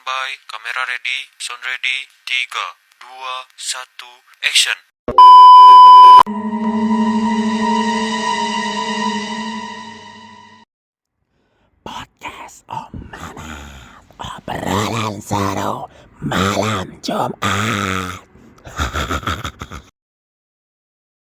Standby, kamera ready, sound ready, 3, 2, 1, action. Podcast Om Mamat, obrolan seru malam Jumat.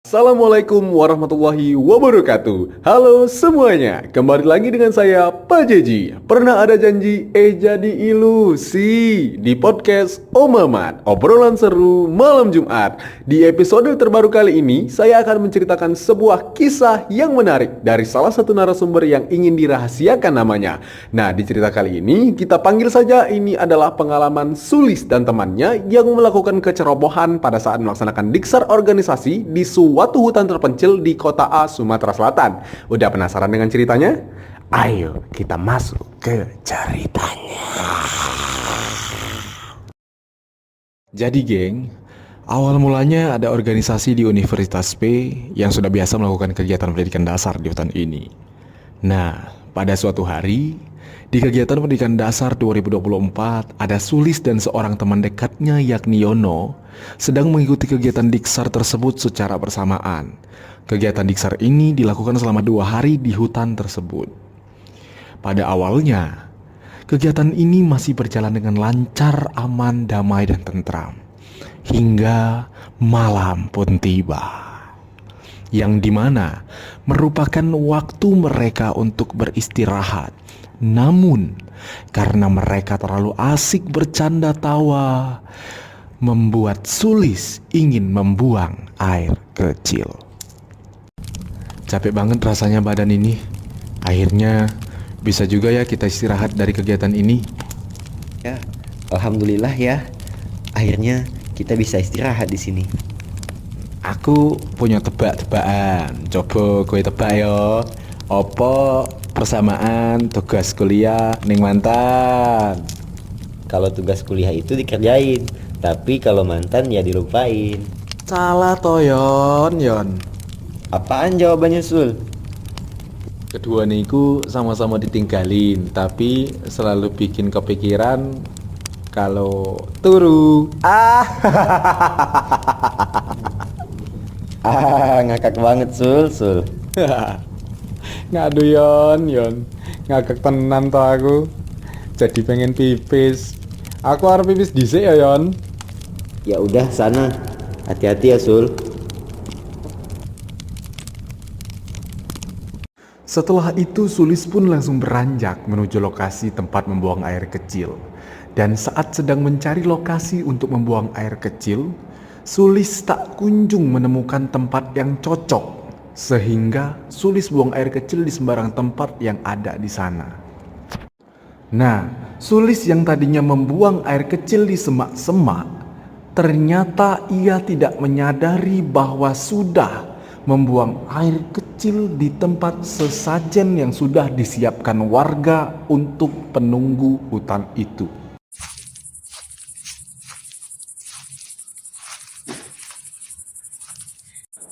Assalamualaikum warahmatullahi wabarakatuh. Halo semuanya, kembali lagi dengan saya Pak Jeji. Pernah ada janji, jadi ilusi. Di podcast Om Mamat, obrolan seru malam Jumat. Di episode terbaru kali ini, saya akan menceritakan sebuah kisah yang menarik dari salah satu narasumber yang ingin dirahasiakan namanya. Nah, di cerita kali ini kita panggil saja ini adalah pengalaman Sulis dan temannya yang melakukan kecerobohan pada saat melaksanakan diksar organisasi di suatu hutan terpencil di kota A, Sumatera Selatan. Udah penasaran dengan ceritanya? Ayo kita masuk ke ceritanya. Jadi geng, awal mulanya ada organisasi di Universitas P yang sudah biasa melakukan kegiatan pendidikan dasar di hutan ini. Nah, pada suatu hari, di kegiatan pendidikan dasar 2024, ada Sulis dan seorang teman dekatnya yakni Yono sedang mengikuti kegiatan diksar tersebut secara bersamaan. Kegiatan diksar ini dilakukan selama 2 hari di hutan tersebut. Pada awalnya, kegiatan ini masih berjalan dengan lancar, aman, damai, dan tentram. Hingga malam pun tiba, yang dimana merupakan waktu mereka untuk beristirahat. Namun, karena mereka terlalu asik bercanda tawa, membuat Sulis ingin membuang air kecil. Capek banget rasanya badan ini. Akhirnya bisa juga ya kita istirahat dari kegiatan ini. Ya, alhamdulillah ya. Akhirnya kita bisa istirahat di sini. Aku punya tebak-tebakan. Coba kowe tebak yo. Apa persamaan tugas kuliah ning mantan? Kalau tugas kuliah itu dikerjain, tapi kalau mantan ya dilupain. Salah toh Yon. Apaan jawabannya, Sul? Kedua niku sama-sama ditinggalin, tapi selalu bikin kepikiran kalau turu. Ngakak banget, Sul. Ngadu Yon. Ngakak tenan toh aku. Jadi pengen pipis. Aku harus pipis dhisik ya Yon. Ya udah sana. Hati-hati ya, Sul. Setelah itu Sulis pun langsung beranjak menuju lokasi tempat membuang air kecil. Dan saat sedang mencari lokasi untuk membuang air kecil, Sulis tak kunjung menemukan tempat yang cocok. Sehingga Sulis buang air kecil di sembarang tempat yang ada di sana. Nah, Sulis yang tadinya membuang air kecil di semak-semak, ternyata ia tidak menyadari bahwa sudah membuang air kecil di tempat sesajen yang sudah disiapkan warga untuk penunggu hutan itu.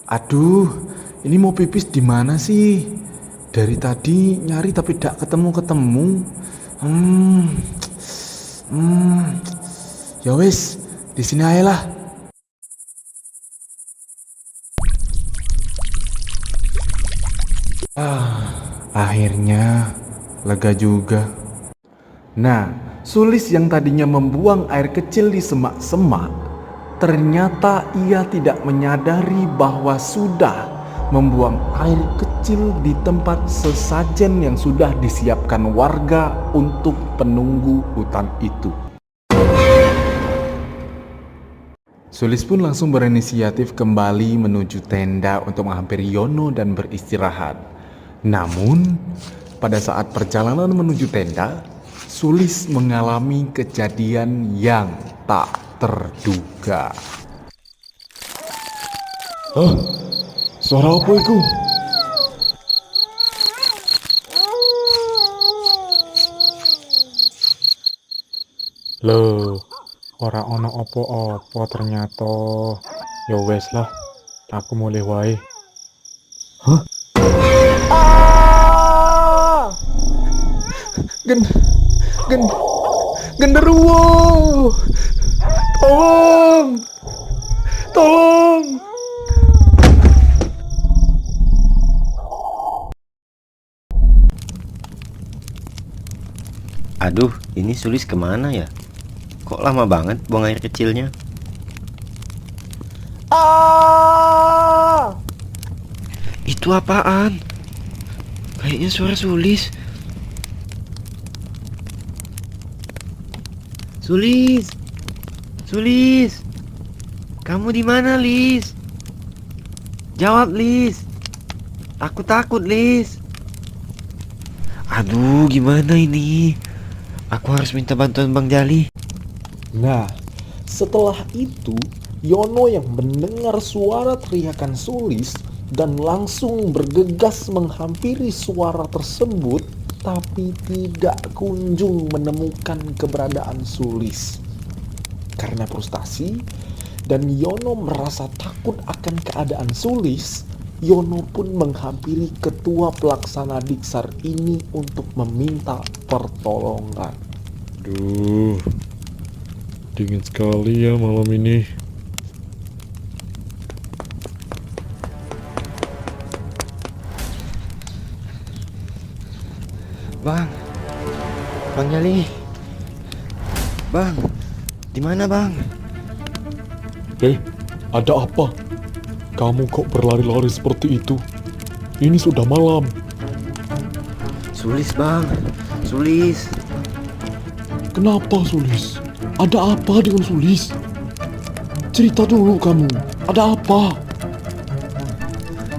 Aduh, ini mau pipis di mana sih? Dari tadi nyari tapi tidak ketemu. Ya wes, di sini aja lah. Akhirnya lega juga. Nah, Sulis yang tadinya membuang air kecil di semak-semak, ternyata ia tidak menyadari bahwa sudah membuang air kecil di tempat sesajen yang sudah disiapkan warga untuk penunggu hutan itu. Sulis pun langsung berinisiatif kembali menuju tenda untuk menghampiri Yono dan beristirahat. Namun, pada saat perjalanan menuju tenda, Sulis mengalami kejadian yang tak terduga. Suara apa itu? Loh, ora ono opo-opo ternyata. Ya wes lah, aku mulai wae. Genderuwo! Tolong! Tolong! Aduh, ini Sulis kemana ya? Kok lama banget buang air kecilnya? Ah! Itu apaan? Kayaknya suara Sulis. Sulis! Sulis! Kamu di mana, Lis? Jawab, Lis. Aku takut, Lis. Aduh, gimana ini? Aku harus minta bantuan Bang Jali. Nah, setelah itu Yono yang mendengar suara teriakan Sulis dan langsung bergegas menghampiri suara tersebut, tapi tidak kunjung menemukan keberadaan Sulis. Karena frustasi dan Yono merasa takut akan keadaan Sulis, Yono pun menghampiri ketua pelaksana Diksar ini untuk meminta pertolongan. Duh, dingin sekali ya malam ini. Bang. Bang Jali. Bang. Di mana, Bang? Ada apa? Kamu kok berlari-lari seperti itu? Ini sudah malam. Sulis, Bang. Sulis. Kenapa Sulis? Ada apa dengan Sulis? Cerita dulu kamu, ada apa?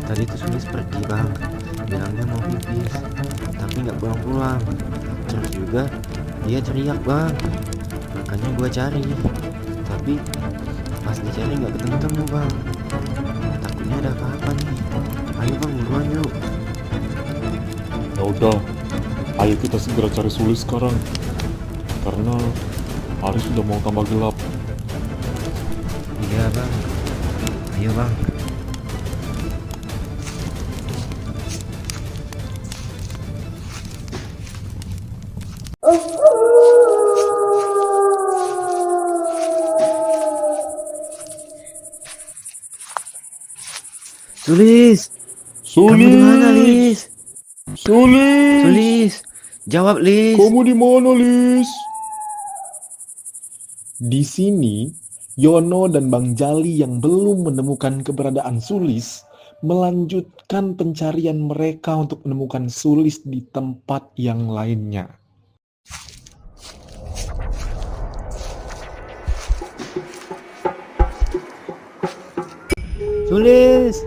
Tadi tuh Sulis pergi, Bang. Bilangnya mau pipis, tapi nggak pulang-pulang. Terus juga dia teriak, Bang. Makanya gua cari. Tapi pas dicari nggak ketemu-temu, Bang. Takutnya ada apa-apa nih. Ayo, Bang, buruan yuk. Ya udah, ayo kita segera cari Sulis sekarang. Karena hari sudah mau tambah gelap. Iya, Bang. Ayo, Bang. Sulis. Kamu di mana, Lis? Sulis! Sulis. Jawab, Lis. Kamu di mana, Lis? Di sini, Yono dan Bang Jali yang belum menemukan keberadaan Sulis melanjutkan pencarian mereka untuk menemukan Sulis di tempat yang lainnya. Sulis.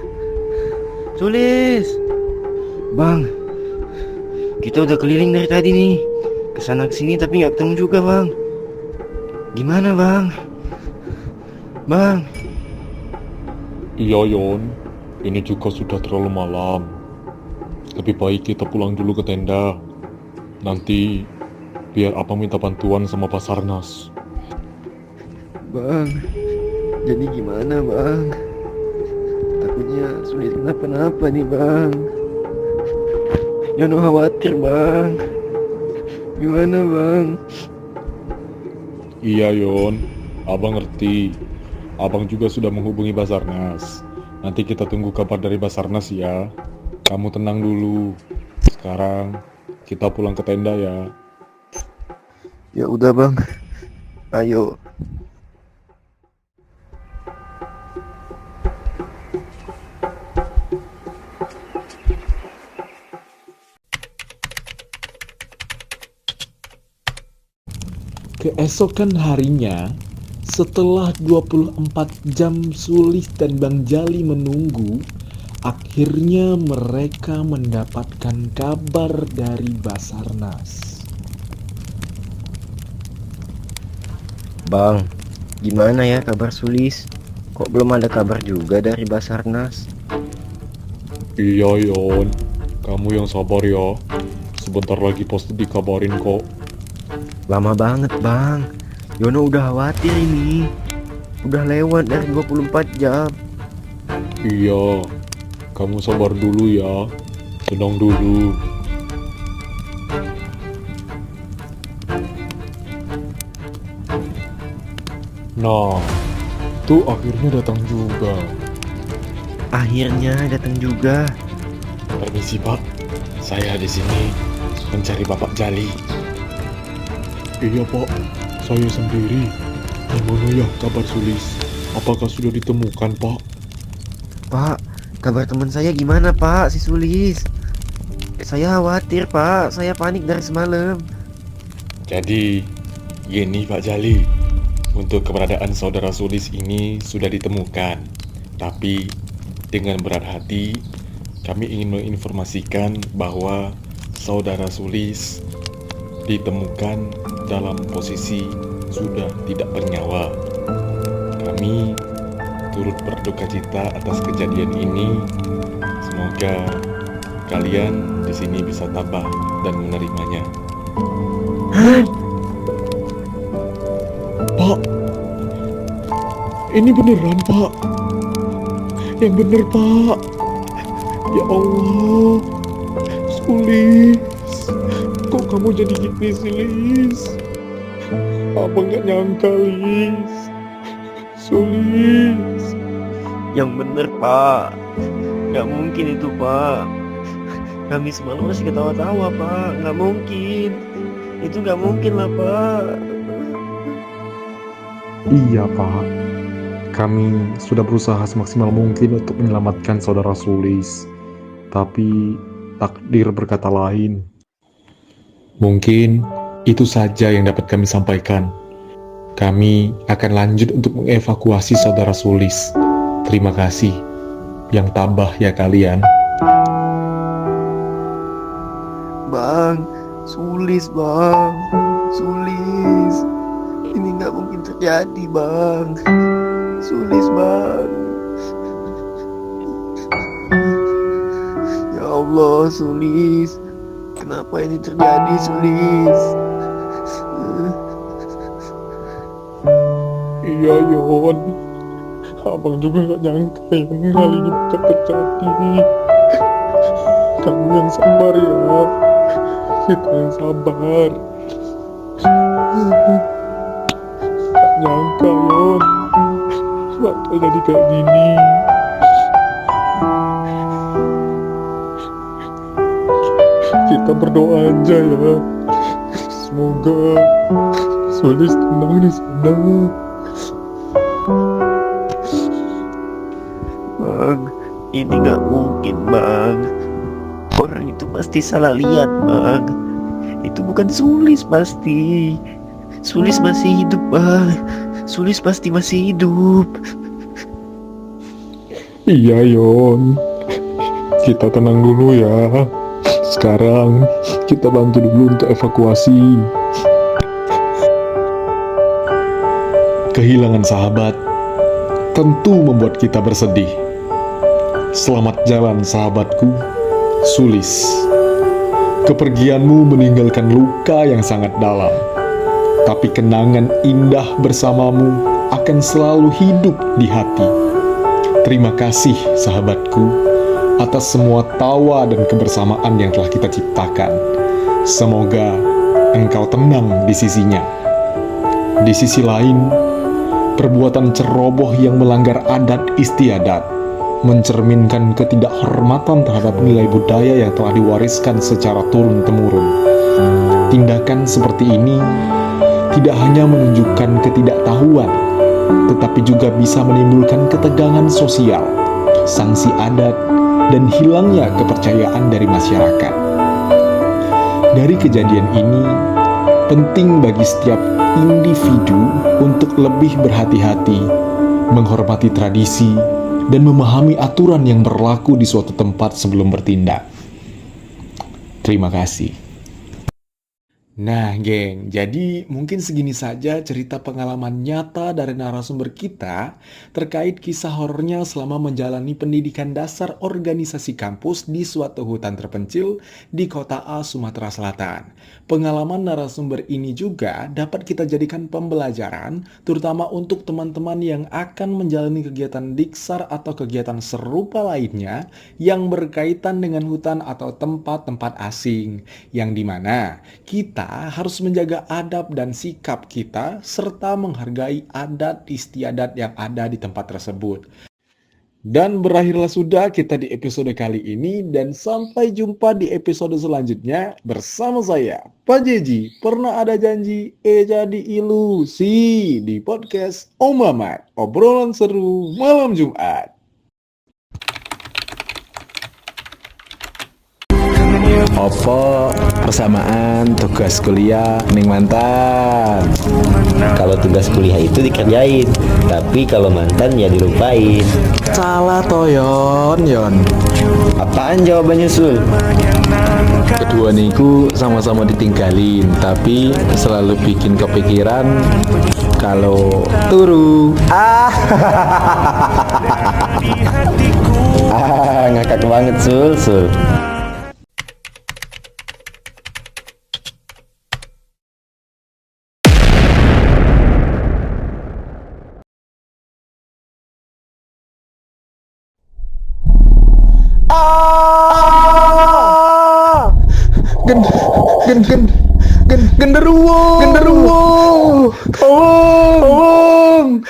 Sulis. Bang. Kita udah keliling dari tadi nih. Kesana kesini tapi nggak ketemu juga, Bang. Gimana, Bang? Bang. Iya, Yon. Ini juga sudah terlalu malam. Lebih baik kita pulang dulu ke tenda. Nanti biar apa minta bantuan sama Basarnas. Bang. Jadi gimana, Bang? Takutnya Sulis kenapa-napa nih, Bang. Yono khawatir, Bang. Gimana, Bang? Iya, Yon. Abang ngerti. Abang juga sudah menghubungi Basarnas. Nanti kita tunggu kabar dari Basarnas ya. Kamu tenang dulu. Sekarang kita pulang ke tenda ya. Ya udah, Bang. Ayo. Keesokan harinya, setelah 24 jam Sulis dan Bang Jali menunggu, akhirnya mereka mendapatkan kabar dari Basarnas. Bang, gimana ya kabar Sulis? Kok belum ada kabar juga dari Basarnas? Iya, Yon. Kamu yang sabar ya. Sebentar lagi pasti dikabarin kok. Lama banget, Bang. Yono udah khawatir ini. Udah lewat dari 24 jam. Iya, kamu sabar dulu ya. Tenang dulu. Nah, tuh akhirnya datang juga. Akhirnya datang juga. Permisi Pak, saya di sini mencari Bapak Jali. Iya Pak, saya sendiri. Gimana ya kabar Sulis? Apakah sudah ditemukan Pak? Pak, kabar teman saya gimana Pak, si Sulis? Saya khawatir Pak, saya panik dari semalam. Jadi, gini Pak Jali, untuk keberadaan saudara Sulis ini sudah ditemukan. Tapi, dengan berat hati, kami ingin menginformasikan bahwa saudara Sulis ditemukan dalam posisi sudah tidak bernyawa. Kami turut berduka cita atas kejadian ini. Semoga kalian di sini bisa tabah dan menerimanya. Pak, ini beneran Pak. Yang bener Pak. Ya Allah, Sulis, kok kamu jadi gini sih Lis? Abang gak nyangka Lis. Sulis. Yang bener Pak, nggak mungkin itu Pak. Kami semalam masih ketawa-tawa Pak, nggak mungkin. Itu nggak mungkin lah Pak. Iya Pak, kami sudah berusaha semaksimal mungkin untuk menyelamatkan saudara Sulis. Tapi takdir berkata lain. Mungkin itu saja yang dapat kami sampaikan. Kami akan lanjut untuk mengevakuasi saudara Sulis. Terima kasih. Yang tabah ya kalian. Bang, Sulis Bang, Sulis. Ini nggak mungkin terjadi Bang. Sulis Bang. Ya Allah Sulis, kenapa ini terjadi Sulis? Iya Yon, abang juga gak nyangka yang hal ini bisa terjadi. Kamu yang sabar ya, kita yang sabar. Gak nyangka Yon, bakal jadi kayak gini. Kita berdoa aja ya, semoga Sulis tenang di sana. Bang, ini nggak mungkin Bang. Orang itu pasti salah lihat Bang. Itu bukan Sulis pasti. Sulis masih hidup Bang. Sulis pasti masih hidup. Iya Yon, kita tenang dulu ya. Sekarang kita bantu dulu untuk evakuasi. Kehilangan sahabat tentu membuat kita bersedih. Selamat jalan sahabatku, Sulis. Kepergianmu meninggalkan luka yang sangat dalam. Tapi kenangan indah bersamamu akan selalu hidup di hati. Terima kasih sahabatku atas semua tawa dan kebersamaan yang telah kita ciptakan. Semoga engkau tenang di sisinya. Di sisi lain, perbuatan ceroboh yang melanggar adat istiadat mencerminkan ketidakhormatan terhadap nilai budaya yang telah diwariskan secara turun-temurun. Tindakan seperti ini tidak hanya menunjukkan ketidaktahuan, tetapi juga bisa menimbulkan ketegangan sosial, sanksi adat, dan hilangnya kepercayaan dari masyarakat. Dari kejadian ini, penting bagi setiap individu untuk lebih berhati-hati, menghormati tradisi, dan memahami aturan yang berlaku di suatu tempat sebelum bertindak. Terima kasih. Nah, geng, jadi mungkin segini saja cerita pengalaman nyata dari narasumber kita terkait kisah horornya selama menjalani pendidikan dasar organisasi kampus di suatu hutan terpencil di kota A, Sumatera Selatan. Pengalaman narasumber ini juga dapat kita jadikan pembelajaran, terutama untuk teman-teman yang akan menjalani kegiatan diksar atau kegiatan serupa lainnya yang berkaitan dengan hutan atau tempat-tempat asing, yang dimana kita kita harus menjaga adab dan sikap kita serta menghargai adat istiadat yang ada di tempat tersebut. Dan berakhirlah sudah kita di episode kali ini, dan sampai jumpa di episode selanjutnya bersama saya, Pak Jeji. Pernah ada janji, jadi ilusi di podcast Om Mamat, obrolan seru malam Jumat. Opo persamaan tugas kuliah ning mantan? Kalau tugas kuliah itu dikerjain, tapi kalau mantan ya dilupain. Salah toyon yon. Apaan jawabannya, Sul? Kedua niku sama-sama ditinggalin, tapi selalu bikin kepikiran kalau turu. Ngakak banget, Sul. Genderuwo, tolong.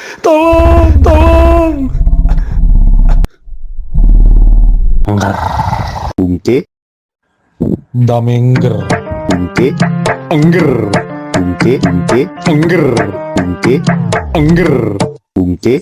Bungke, Damengger, bungke, engger, bungke, engger, bungke, engger. bungke.